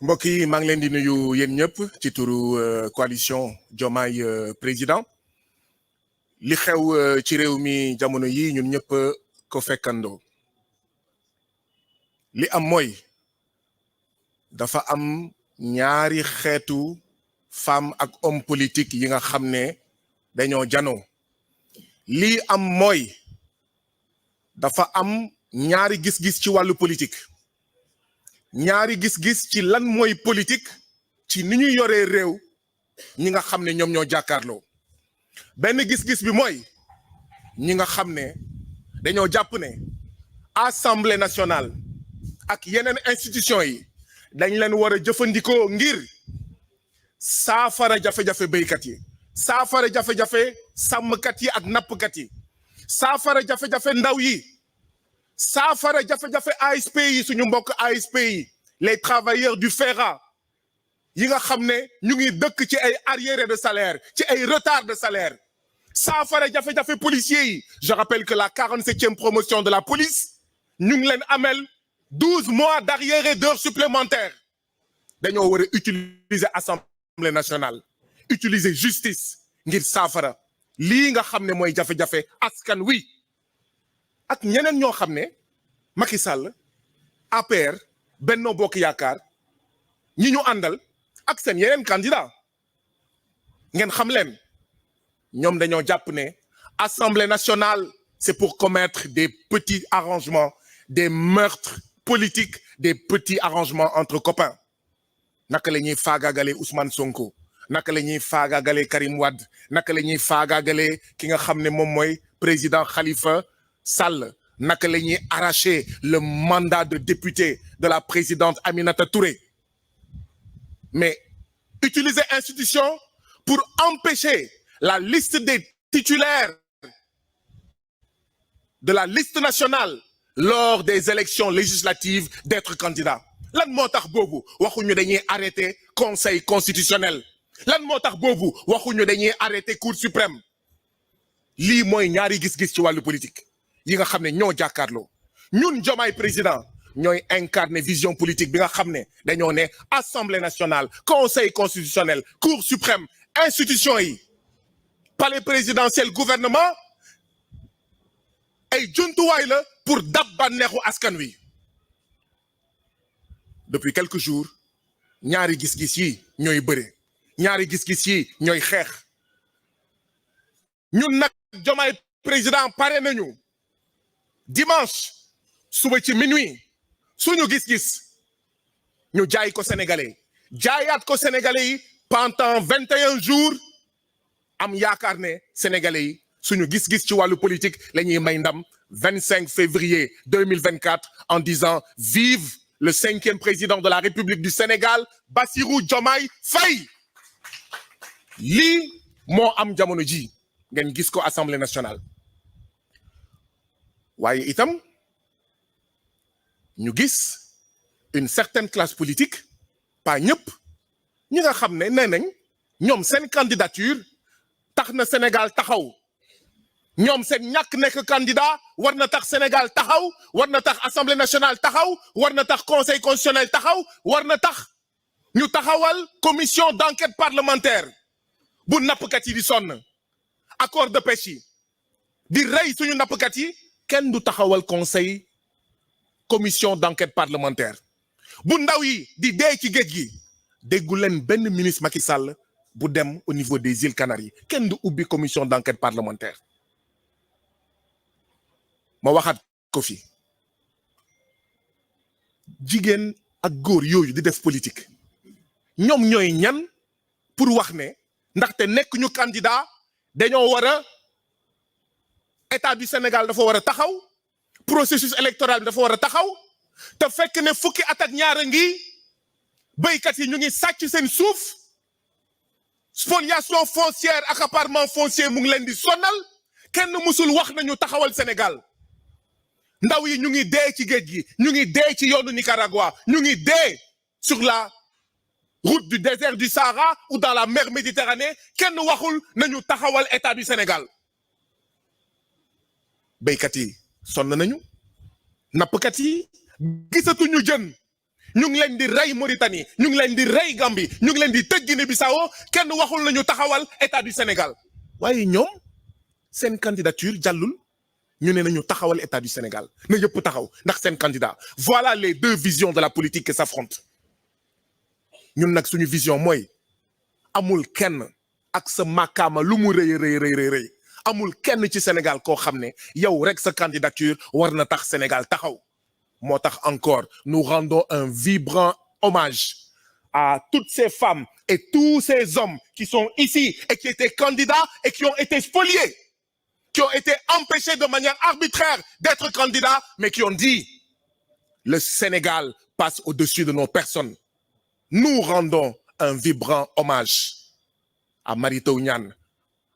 mbokk yi maa ngi leen di nuyu yéen ñëpp ci turu coalition Diomaye président li xew ci réew mi jamono yi ñun ñëpp ko fekkandoo li am mooy dafa am ñaari xeetu femme ak homme politique yi nga xam ne dañoo janoo lii am mooy dafa am ñaari gis-gis ci wàllu politique ñaari gis-gis ci lan mooy politique ci ni ñu yoree réew ñi nga xam ne ñoom ñoo jàkkaarloo benn gis-gis bi mooy ñi nga xam ne dañoo jàpp ne assemblée nationale ak yeneen institution yi dañ leen war a jëfandikoo ngir saafara jafe-jafe béykat yi saafara jafe-jafe sàmmkat yi ak nappkat yi saafara jafe-jafe ndaw yi saafara jafe-jafe ASP yi suñu mbokk ASP yi les travailleurs du FERA yi nga xam ne ñu ngi dëkk ci ay arriérés de salaire ci ay retard de salaire saafara jafe-jafe policiers yi je rappelle que la 47e promotion de la police ñu ngi leen amel 12 mois d'arriérés d'heures supplémentaires dañoo war a utiliser assemblée nationale utiliser justice ngir saafara lii nga xam ne mooy jafe-jafe askan wi ak ñeneen ñoo xam ne Macky Sall APR Benno Bokk Yaakaar ñi ñu àndal ak seen yeneen candidat ngeen xam leen ñoom dañoo jàpp ne Assemblée nationale c'est pour commettre des petits arrangements des meurtres politiques des petits arrangements entre copains naka la ñuy faagaagalee Ousmane Sonko naka la ñuy faagaagalee Karim Wade naka la ñuy faagaagalee ki nga xam ne moom mooy président Khalifa Sall naka la ñuy arracher le mandat de député de la présidente Aminata Touré mais utiliser institution pour empêcher la liste des titulaires de la liste nationale lors des élections législatives d'être candidat lan moo tax boobu waxuñu dañuy arrêter conseil constitutionnel lan moo tax boobu waxuñu dañuy arrêter cour suprême lii mooy ñaari gis-gis ci wàllu politique yi nga xam ne ñoo jàkkaarloo ñun Diomaye président ñooy incarner vision politique bi nga xam ne dañoo ne assemblée nationale conseil constitutionnel cour suprême institution yi palais présidentiel gouvernement ay jumtuwaay la pour dab bànneexu askan wi depuis quelques jours ñaari gis-gis yi ñooy bëre ñaari gis-gis yi ñooy xeex ñun nag Diomaye président pare nañu dimanche suba ci minuit suñu gis-gis ñu jaay ko sénégalais jaayaat ko sénégalais yi pendant 21 jours am yaakaar ne sénégalais yi suñu gis-gis ci wàllu politique la ñuy may ndam 25 février 2024 en disant vive le 5e président de la République du Sénégal Bassirou Diomaye Faye lii moo am jamono ji ngeen gis ko Assemblée nationale waaye itam ñu gis une certaine classe politique pas ñëpp ñi nga xam ne nee nañ ñoom seen candidature tax na Sénégal taxaw ñoom seen ñàkk nekk candidat war na tax Sénégal taxaw war na tax Assemblée nationale taxaw war na tax Conseil constitutionnel taxaw war na tax ñu taxawal commission d'enquête parlementaire bu nappkat yi di sonn accord de pêche yi di rey suñu nappkat yi kenn du taxawal conseil commission d'enquête parlementaire bu ndaw yi di dee ci géej gi déggu leen benn ministre Macky Sall bu dem au niveau des îles Canaries kenn du ubbi commission d'enquête parlementaire ma waxaat ko fi jigéen ak góor yooyu di def politique ñoom ñooy ñan pour wax ne ndaxte nekk ñu candidat dañoo war a état du Sénégal dafa war a taxaw processus électoral bi dafa war a taxaw te fekk ne fukki at ak ñaar a ngi béykat yi ñu ngi sàcc seen suuf spoliation foncière accaparement foncier mu ngi leen di sonal kenn musul wax nañu taxawal Sénégal ndaw yi ñu ngi dee ci géej gi ñu ngi dee ci yoonu Nicaragua ñu ngi dee sur la route du désert du Sahara ou dans la mer Méditerranée kenn waxul nañu taxawal état du Sénégal béykat yi sonn nañu nappkat yi gisatuñu jën ñu ngi leen di rey Mauritanie ñu ngi leen di rey Gambie ñu ngi leen di tëj Guinée-Bissau kenn waxul nañu taxawal état du Sénégal waaye ñoom seen candidature jàllul ñu ne nañu taxawal état du Sénégal na yëpp taxaw ndax seen candidat. Voilà les deux visions de la politique qui s'affrontent ñun nag suñu vision mooy amul kenn ak sa makaama lu mu rëy amul kenn ci Sénégal koo xam ne yow rek sa candidature war na tax Sénégal taxaw. moo tax encore nous rendons un vibrant hommage à toutes ces femmes et tous ces hommes qui sont ici et qui étaient candidats et qui ont été spoliés, qui ont été empêchés de manière arbitraire d'être candidats, mais qui ont dit le Sénégal passe au-dessus de nos personnes. Nous rendons un vibrant hommage à Mary Teuw Niane,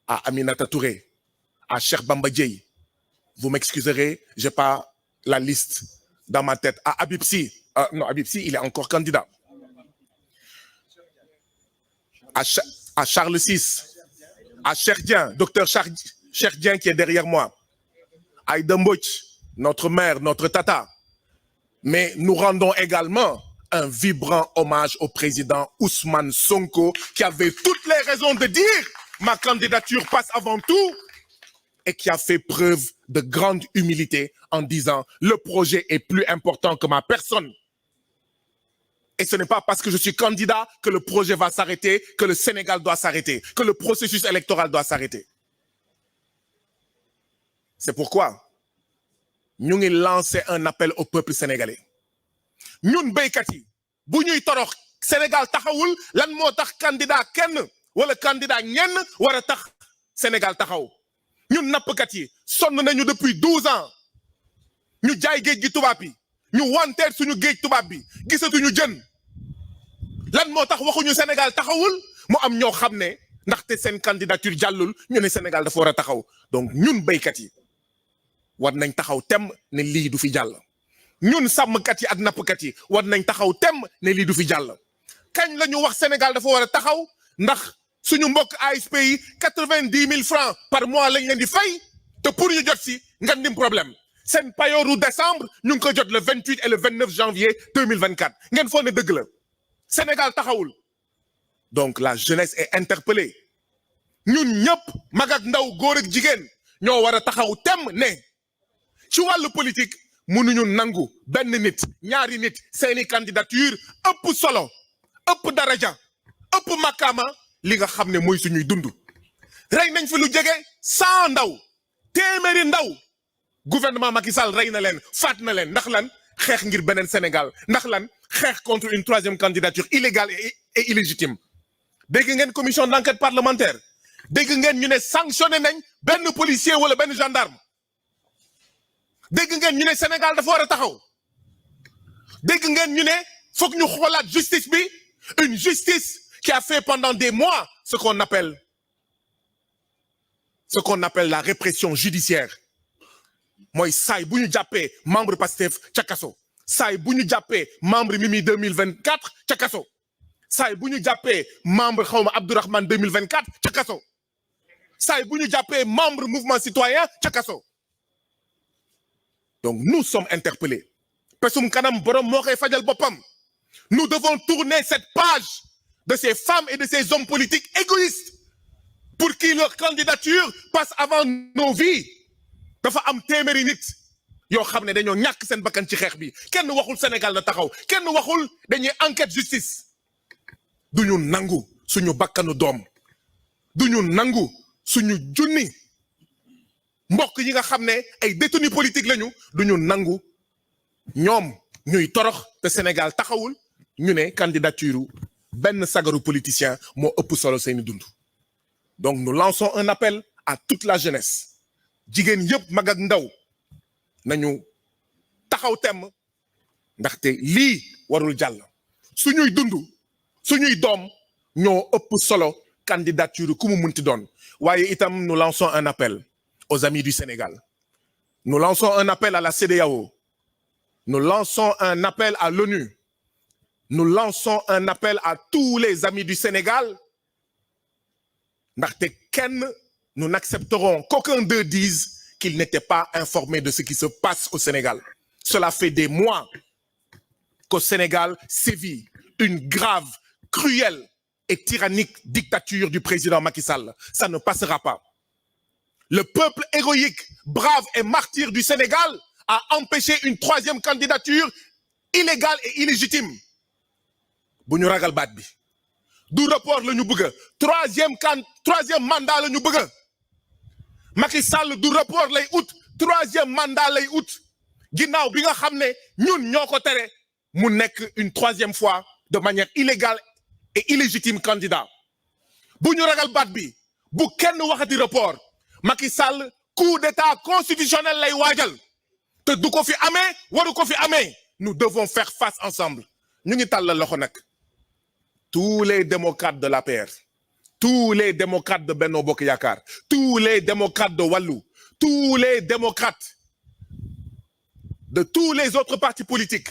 à Aminata Touré, à Cheikh Bamba Dièye. Vous m'excuserez, j'ai pas la liste dans ma tête. À Habib Sy, non, Habib Sy, il est encore candidat. À Charles VI, à Cheikh Dieng, docteur Cheikh Dieng qui est derrière moi. Aïda Mbodj, notre mère, notre tata. Mais nous rendons également un vibrant hommage au président Ousmane Sonko qui avait toutes les raisons de dire ma candidature passe avant tout et qui a fait preuve de grande humilité en disant le projet est plus important que ma personne. Et ce n'est pas parce que je suis candidat que le projet va s'arrêter, que le Sénégal doit s'arrêter, que le processus électoral doit s'arrêter. C'est pourquoi nous avons lancé un appel au peuple sénégalais. Ñun béykat yi bu ñuy torox Sénégal taxawul lan moo tax candidat kenn wala candidat ñenn war a tax Sénégal taxaw ñun nappkat yi sonn nañu depuis 12 ans ñu jaay géej gi tubaab bi ñu wanteer suñu géej tubaab bi gisatuñu jën lan moo tax waxuñu Sénégal taxawul mu am ñoo xam ne ndaxte seen candidature jàllul ñu ne Sénégal dafa war a taxaw donc ñun béykat yi war nañ taxaw tem ne lii du fi jàll. ñun sàmmkat yi ak nappkat yi war nañ taxaw tem ne lii du fi jàll kañ la ñu wax Sénégal dafa war a taxaw ndax suñu mbokk ASP yi 90 000 francs par mois lañ leen di fay te pour ñu jot si ngandim problème seen payooru décembre ñu ngi ko jot le 28 et le 29 janvier 2024 ngeen foog ne dëgg la Sénégal taxawul donc la jeunesse est interpellée ñun ñëpp mag ak ndaw góor ak jigéen ñoo war a taxaw tem ne ci wàllu politique mënuñu nangu benn nit ñaari nit seeni candidature ëpp solo ëpp daraja ëpp makkaama li nga xam ne mooy suñuy dund rey nañ fi lu jege 100 ndaw téeméeri ndaw gouvernement Macky Sall rey na leen faat na leen ndax lan xeex ngir beneen Sénégal ndax lan xeex contre une troisième candidature illégale et illégitime dégg ngeen commission d'enquête parlementaire dégg ngeen ñu ne sanctionné nañ benn policier wala benn gendarme dégg ngeen ñu ne Sénégal dafa war a taxaw dégg ngeen ñu ne foog ñu xoolaat justice bi une justice qui a fait pendant des mois ce qu'on appelle la répression judiciaire mooy saay bu ñu jàppee membre Pastef ca kaso saay bu ñu jàppee membre Mimi 2024 ca kaso saay bu ñu jàppee membre xawma Abdourahmane 2024 ca kaso saay bu ñu jàppee membre mouvement citoyen ca kaso. Donc nous sommes interpellés. Pesum kanam borom moo koy fajal boppam. Nous devons tourner cette page de ces femmes et de ces hommes politiques égoïstes pour qui leur candidature passe avant nos vies. Dafa am téeméeri nit yoo xam ne dañoo ñàkk seen bakkan ci xeex bi kenn waxul Sénégal na taxaw kenn waxul dañuy enquête justice. Duñu nangu suñu bakkanu doom duñu nangu suñu junni mbokk yi nga xam ne ay détenus politiques lañu duñu nangu ñoom ñuy torox te Sénégal taxawul ñu ne candidature benn sagaru politicien moo ëpp solo seeni dund. Donc nous lançons un appel à toute la jeunesse jigéen yëpp mag ak ndaw nañu taxaw temm ndaxte lii warul jàll suñuy dund suñuy doom ñoo ëpp solo candidature ku mu munti doon waaye itam nous lançons un appel aux amis du Sénégal. Nous lançons un appel à la CEDEAO. Nous lançons un appel à l'ONU. Nous lançons un appel à tous les amis du Sénégal. Ndaxte kenn, nous n'accepterons qu'aucun d'eux dise qu'il n'était pas informé de ce qui se passe au Sénégal. Cela fait des mois qu'au Sénégal sévit une grave, cruelle et tyrannique dictature du président Macky Sall. Ça ne passera pas. Le peuple héroïque, brave et martyr du Sénégal a empêché une troisième candidature illégale et illégitime. Bu ñu ragal baat bi. Du report la ñu bëgg. Troisième mandat la ñu bëgg. Macky Sall du report lay out. Troisième mandat lay out. Ginnaaw bi nga xam ne ñun ñoo ko tere mu nekk une troisième fois de manière illégale et illégitime candidat. Bu ñu ragal baat bi. Bu kenn waxati report. Macky Sall coup d'état constitutionnel lay waajal. Te du ko fi amee waru ko fi amee. Nous devons faire face ensemble. Ñu ngi tàllal loxo nag. Tous les démocrates de l'APR, tous les démocrates de Benno Bokk Yakaar, tous les démocrates de Wallu, tous les démocrates de tous les autres partis politiques,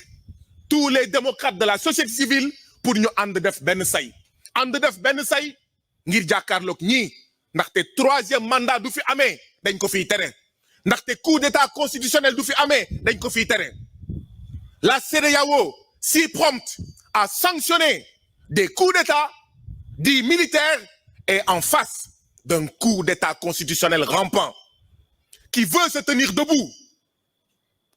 tous les démocrates de la société civile pour ñu ànd def benn say. Ànd def benn say ngir jàkkaarloog ñii ndaxte troisième mandat du fi amee dañ ko fiy tere. Ndaxte coup d'état constitutionnel du fi amee dañ ko fiy tere. La CEDEAO, si prompte à sanctionner des coups d'état dits militaires est en face d'un coup d'état constitutionnel rampant qui veut se tenir debout.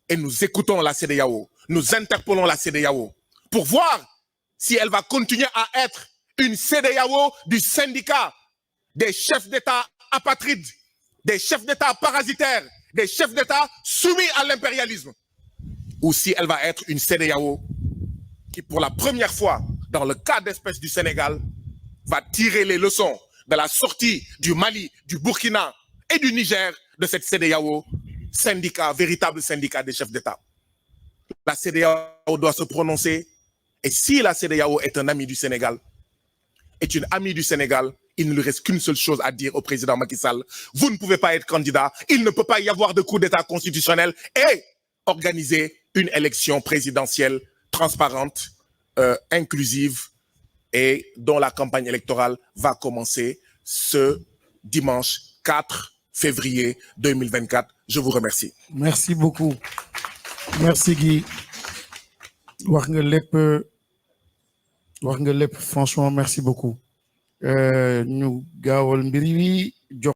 Et nous écoutons la CEDEAO, nous interpellons la CEDEAO pour voir si elle va continuer à être une CEDEAO du syndicat des chefs d'État apatrides, des chefs d'État parasitaires, des chefs d'État soumis à l'impérialisme, ou si elle va être une CEDEAO qui, pour la première fois dans le cas d'espèce du Sénégal, va tirer les leçons de la sortie du Mali, du Burkina et du Niger de cette CEDEAO, syndicat, véritable syndicat des chefs d'État. La CEDEAO doit se prononcer, et si la CEDEAO est un ami du Sénégal, est une amie du Sénégal, il ne lui reste qu'une seule chose à dire au président Macky Sall. Vous ne pouvez pas être candidat, il ne peut pas y avoir de coup d'état constitutionnel et organiser une élection présidentielle transparente, inclusive et dont la campagne électorale va commencer ce dimanche 4 février 2024. Je vous remercie. Merci beaucoup. Merci Guy. Wax nga lépp franchement merci beaucoup. Ñu gaawal mbir yi jox